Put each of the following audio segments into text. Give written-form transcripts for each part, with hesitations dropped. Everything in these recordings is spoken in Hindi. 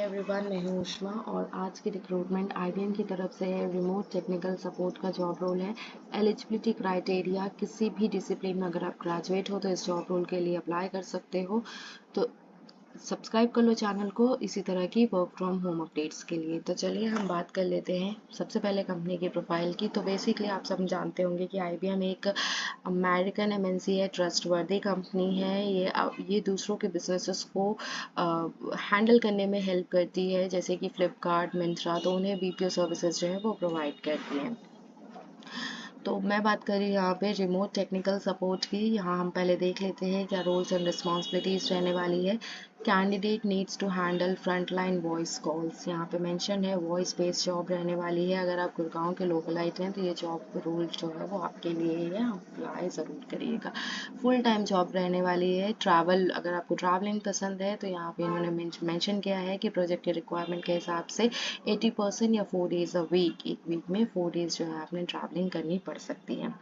एवरीवन, मैं हूं उष्मा और आज की रिक्रूटमेंट आईबीएम की तरफ से है। रिमोट टेक्निकल सपोर्ट का जॉब रोल है। एलिजिबिलिटी क्राइटेरिया किसी भी डिसिप्लिन में अगर आप ग्रेजुएट हो तो इस जॉब रोल के लिए अप्लाई कर सकते हो। तो सब्सक्राइब कर लो चैनल को इसी तरह की वर्क फ्रॉम होम अपडेट्स के लिए। तो चलिए हम बात कर लेते हैं सबसे पहले कंपनी की प्रोफाइल की। तो बेसिकली आप सब जानते होंगे कि आईबीएम एक अमेरिकन एमएनसी है, ट्रस्टवर्दी कंपनी है। ये दूसरों के बिजनेसेस को हैंडल करने में हेल्प करती है, जैसे कि फ्लिपकार्ट, मिंत्रा। तो उन्हें बीपीओ सर्विसेज जो है वो प्रोवाइड करती हैं। तो मैं बात करी यहाँ पे रिमोट टेक्निकल सपोर्ट की। यहाँ हम पहले देख लेते हैं क्या रोल्स एंड रिस्पॉन्सिबिलिटीज रहने वाली है। Candidate needs to handle front line voice calls. यहाँ पे मेंशन है वॉइस बेस्ड जॉब रहने वाली है। अगर आप गुड़गांव के लोकलाइट हैं तो ये जॉब रोल जो है वो आपके लिए ही है, अप्लाई ज़रूर करिएगा। फुल टाइम जॉब रहने वाली है। ट्रैवल, अगर आपको ट्रैवलिंग पसंद है तो यहाँ पे इन्होंने मेंशन किया है कि प्रोजेक्ट के रिक्वायरमेंट के हिसाब से 80% या 4 डेज अ वीक, एक वीक में 4 डेज जो है आपने ट्रैवलिंग करनी पड़ सकती है।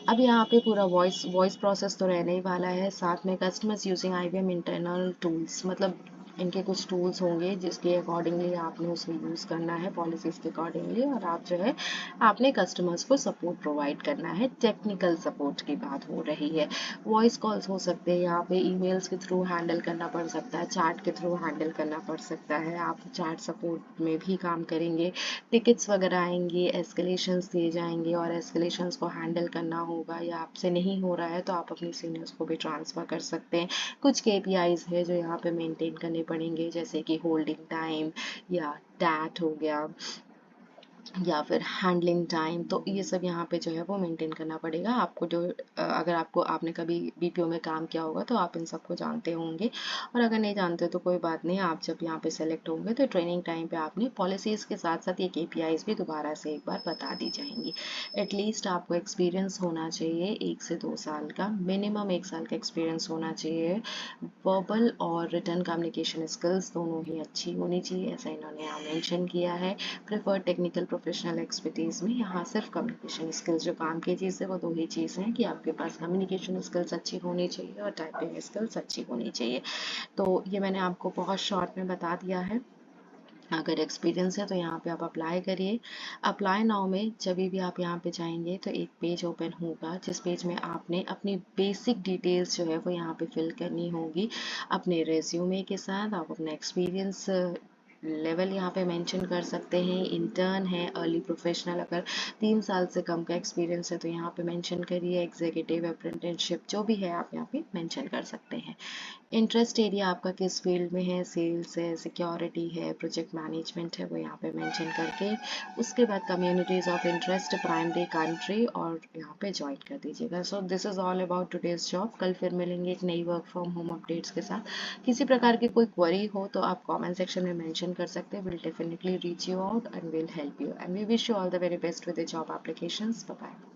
अब यहाँ पे पूरा वॉइस प्रोसेस तो रहने ही वाला है। साथ में customers using IBM internal tools, मतलब इनके कुछ टूल्स होंगे जिसके अकॉर्डिंगली आपने उसमें यूज़ करना है, पॉलिसीज़ के अकॉर्डिंगली, और आप जो है आपने कस्टमर्स को सपोर्ट प्रोवाइड करना है। टेक्निकल सपोर्ट की बात हो रही है। वॉइस कॉल्स हो सकते हैं, यहाँ पे ईमेल्स के थ्रू हैंडल करना पड़ सकता है, चैट के थ्रू हैंडल करना पड़ सकता है। आप चैट सपोर्ट में भी काम करेंगे। टिकट्स वगैरह आएंगे, एस्केलेशंस दिए जाएंगे और एस्केलेशंस को हैंडल करना होगा, या आपसे नहीं हो रहा है तो आप अपने सीनियर्स को भी ट्रांसफ़र कर सकते हैं। कुछ केपीआईज है जो यहाँ पे मेंटेन करने पड़ेंगे, जैसे कि होल्डिंग टाइम या टैट हो गया या फिर हैंडलिंग टाइम। तो ये सब यहाँ पे जो है वो मेंटेन करना पड़ेगा आपको। जो अगर आपने कभी बीपीओ में काम किया होगा तो आप इन सबको जानते होंगे, और अगर नहीं जानते तो कोई बात नहीं, आप जब यहाँ पे सेलेक्ट होंगे तो ट्रेनिंग टाइम पे आपने पॉलिसीज़ के साथ साथ ये केपीआईज भी दोबारा से एक बार बता दी जाएंगी। एटलीस्ट आपको एक्सपीरियंस होना चाहिए 1 से 2 साल का, मिनिमम 1 साल का एक्सपीरियंस होना चाहिए। वर्बल और रिटन कम्युनिकेशन स्किल्स दोनों ही अच्छी होनी चाहिए, ऐसा इन्होंने यहाँ मेंशन किया है। प्रेफर्ड टेक्निकल प्रोफेशनल एक्सपर्टीज में यहाँ सिर्फ कम्युनिकेशन स्किल्स, जो काम की चीज़ है वो 2 ही चीज़ हैं कि आपके पास कम्युनिकेशन स्किल्स अच्छी होनी चाहिए और टाइपिंग स्किल्स अच्छी होनी चाहिए। तो ये मैंने आपको बहुत शॉर्ट में बता दिया है। अगर एक्सपीरियंस है तो यहाँ पे आप अप्लाई करिए। अप्लाई नाउ में जब भी आप यहाँ पे जाएंगे तो एक पेज ओपन होगा, जिस पेज में आपने अपनी बेसिक डिटेल्स जो है वो यहाँ पे फिल करनी होगी अपने रेज्यूमे के साथ। आप अपना एक्सपीरियंस लेवल यहाँ पे मेंशन कर सकते हैं। इंटर्न है, अर्ली प्रोफेशनल, अगर 3 साल से कम का एक्सपीरियंस है तो यहाँ पे मेंशन करिए। एग्जीक्यूटिव, अप्रेंटिसशिप, जो भी है आप यहाँ पे मेंशन कर सकते हैं। इंटरेस्ट एरिया आपका किस फील्ड में है, सेल्स है, सिक्योरिटी है, प्रोजेक्ट मैनेजमेंट है, वो यहाँ पे मेंशन करके उसके बाद communities of interest, primary country, और यहाँ पे ज्वाइन कर दीजिएगा। So this is all about today's job. कल फिर मिलेंगे एक नई वर्क फ्रॉम होम अपडेट्स के साथ। किसी प्रकार की कोई क्वेरी हो तो आप कमेंट सेक्शन में मेंशन कर सकते हैं। Will definitely reach you out and will help you, and we wish you all the very best with the job applications. Bye bye.